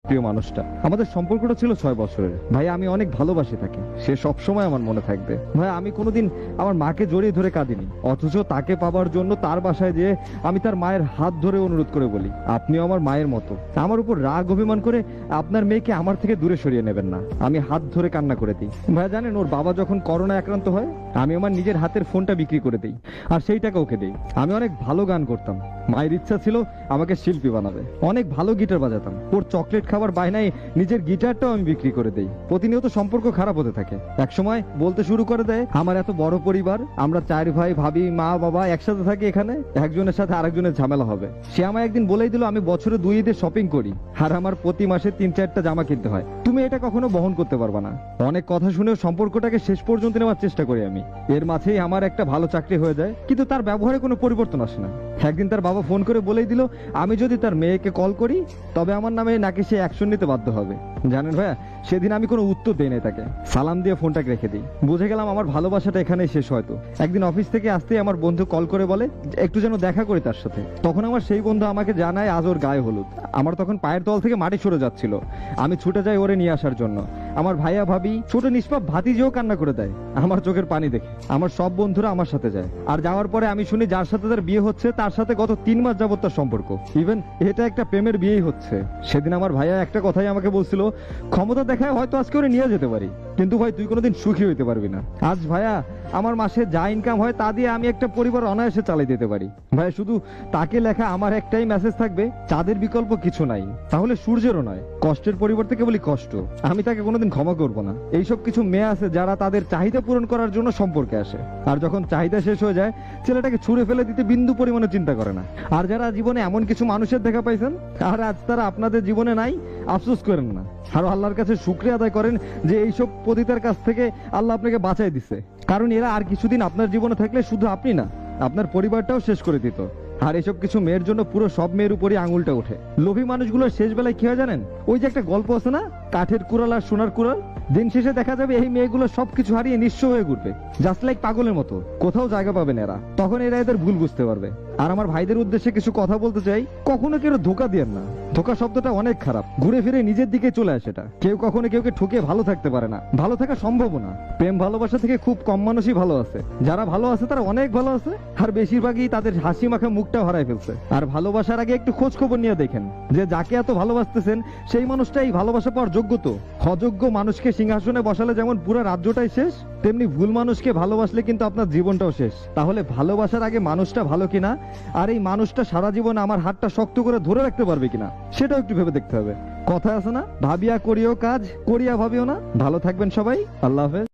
প্রিয় মানুষটা। আমাদের সম্পর্কটা ছিল 6 বছরের। ভাই আমি অনেক ভালোবাসি তাকে, সে সবসময় আমার মনে থাকবে। ভাই আমি কোনোদিন আমার মাকে জড়িয়ে ধরে কাঁদিনি, অথচ তাকে পাবার জন্য তার বাসায় যেয়ে আমি তার মায়ের হাত ধরে অনুরোধ করে বলি, আপনিও আমার মায়ের মতো, আমার উপর রাগ অভিমান করে আপনার মেয়েকে আমার থেকে দূরে সরিয়ে নেবেন না। আমি হাত ধরে কান্না করে দিই। ভাই জানেন, ওর বাবা যখন করোনায় আক্রান্ত হয়, আমি আমার নিজের হাতের ফোনটা বিক্রি করে দিই, আর সেই টাকা ওকে দিই। আমি অনেক ভালো গান করতাম, মায়ের ইচ্ছা ছিল আমাকে শিল্পী বানাবে। অনেক ভালো গিটার বাজাতাম, ওর চকলেট খাবার বায়নায় নিজের গিটারটাও আমি বিক্রি করে দেই। প্রতিনিয়ত সম্পর্ক খারাপ হতে থাকে। একসময় বলতে শুরু করে দেয়, আমার এত বড় পরিবার, আমরা 4 ভাই ভাবি মা বাবা একসাথে থাকি, এখানে একজনের সাথে আরেকজনের ঝামেলা হবে। সে আমায় একদিন বলেই দিল আমি বছরে 2 ঈদে শপিং করি, আর আমার প্রতি মাসে 3-4টা জামা কিনতে হয়, তুমি এটা কখনো বহন করতে পারবা না। অনেক কথা শুনেও সম্পর্কটাকে শেষ পর্যন্ত নেওয়ার চেষ্টা করি আমি। এর মাঝেই আমার একটা ভালো চাকরি হয়ে যায়, কিন্তু তার ব্যবহারে কোনো পরিবর্তন আসে না। একদিন তার বাবা ফোন করে বলেই দিল, আমি যদি তার মেয়েকে কল করি তবে আমার নামে নাকি সে অ্যাকশন নিতে বাধ্য হবে। জানেন ভাইয়া, সেদিন আমি কোনো উত্তর দেই নাই, তাকে সালাম দিয়ে ফোনটাকে রেখে দিই। বুঝে গেলাম আমার ভালোবাসাটা এখানেই শেষ। হয়তো একদিন অফিস থেকে আসতেই আমার বন্ধু কল করে বলে একটু যেন দেখা করি তার সাথে। তখন আমার সেই বন্ধু আমাকে জানায় আজ ওর গায়ে হলুদ। আমার তখন পায়ের তল থেকে মাটি সরে যাচ্ছিল। আমি ছুটে যাই ওরে নিয়ে আসার জন্য। আমার ভাইয়া ভাবি ছোট নিষ্পাপ ভাতিজিও কান্না করে দেয় আমার চোখের পানি দেখে। আমার সব বন্ধুরা আমার সাথে যায়, আর যাওয়ার পরে আমি শুনি যার সাথে তার বিয়ে হচ্ছে তার সাথে গত 3 মাস যাবত তার সম্পর্ক। ইভেন এটা একটা প্রেমের বিয়েই হচ্ছে। সেদিন আমার ভাইয়া একটা কথাই আমাকে বলছিল, ক্ষমতা দেখায় হয়তো আজকে ওরে নিয়ে যেতে পারি, কিন্তু ভাই তুই কোনোদিন সুখী হইতে পারবি না। আজ ভাইয়া আমার মাসে যা ইনকাম হয় তা দিয়ে আমি একটা পরিবার অনায়াসে চালিয়ে দিতে পারি। ভাই শুধু তাকে লেখা আমার একটাই মেসেজ থাকবে, চাঁদের বিকল্প কিছু নাই, তাহলে সূর্যেরও নয়। কষ্টের পরিবর্তে কেবলই কষ্ট। আমি তাকে কোনোদিন ক্ষমা করবো না। এইসব কিছু মেয়ে আছে যারা তাদের চাহিদা পূরণ করার জন্য সম্পর্কে আসে, আর যখন চাহিদা শেষ হয়ে যায় ছেলেটাকে ছুঁড়ে ফেলে দিতে বিন্দু পরিমাণে চিন্তা করে না। আর যারা জীবনে এমন কিছু মানুষের দেখা পাইছেন আর আজ তারা আপনাদের জীবনে নাই, আফসোস করেন না, আর আল্লাহর কাছে শুকরিয়া আদায় করেন যে এইসব পতিতার কাছ থেকে আল্লাহ আপনাকে বাঁচাই দিছে। কারণ এরা আর কিছুদিন আপনার জীবনে থাকলে শুধু আপনি না, আপনার পরিবারটাও শেষ করে দিত। আর এসব কিছু মেয়ের জন্য পুরো সব মেয়ের উপরই আঙুলটা ওঠে। লোভী মানুষগুলোর শেষ বেলায় কি হয় জানেন? ওই যে একটা গল্প আছে না, কাঠের কুড়াল আর সোনার কুড়াল। দিন শেষে দেখা যাবে এই মেয়েগুলো সবকিছু হারিয়ে নিঃস্ব হয়ে ঘুরবে, জাস্ট লাইক পাগলের মতো। কোথাও জায়গা পাবে না এরা, তখন এরা এদের ভুল বুঝতে পারবে। আর আমার ভাইদের উদ্দেশ্যে কিছু কথা বলতে চাই, কখনো কেউ ধোকা দিয়েন না। ধোকা শব্দটা অনেক খারাপ, ঘুরে ফিরে নিজের দিকে চলে আসে এটা। কেউ কখনো কেউকে ঠকে ভালো থাকতে পারে না, ভালো থাকা সম্ভব না। প্রেম ভালোবাসা থেকে খুব কম মানুষই ভালো আছে। যারা ভালো আছে তারা অনেক ভালো আছে, আর বেশিরভাগই তাদের হাসি মাখা মুখটা হারাই ফেলছে। আর ভালোবাসার আগে একটু খোঁজ খবর নিয়ে দেখেন যে যাকে এত ভালোবাসতেছেন সেই মানুষটাই ভালোবাসা পাওয়ার যোগ্য। তো অযোগ্য মানুষকে সিংহাসনে বসালে যেমন পুরো রাজ্যটাই শেষ, তেমনি ভুল মানুষকে ভালোবাসলে কিন্তু আপনার জীবনটাও শেষ। তাহলে ভালোবাসার আগে মানুষটা ভালো কিনা, আর এই মানুষটা সারা জীবন আমার হাতটা শক্ত করে ধরে রাখতে পারবে কিনা, সেটাও একটু ভেবে দেখতে হবে। কথা আছে না, ভাবিয়া করিও কাজ, করিয়া ভাবিও না। ভালো থাকবেন সবাই, আল্লাহ হাফেজ।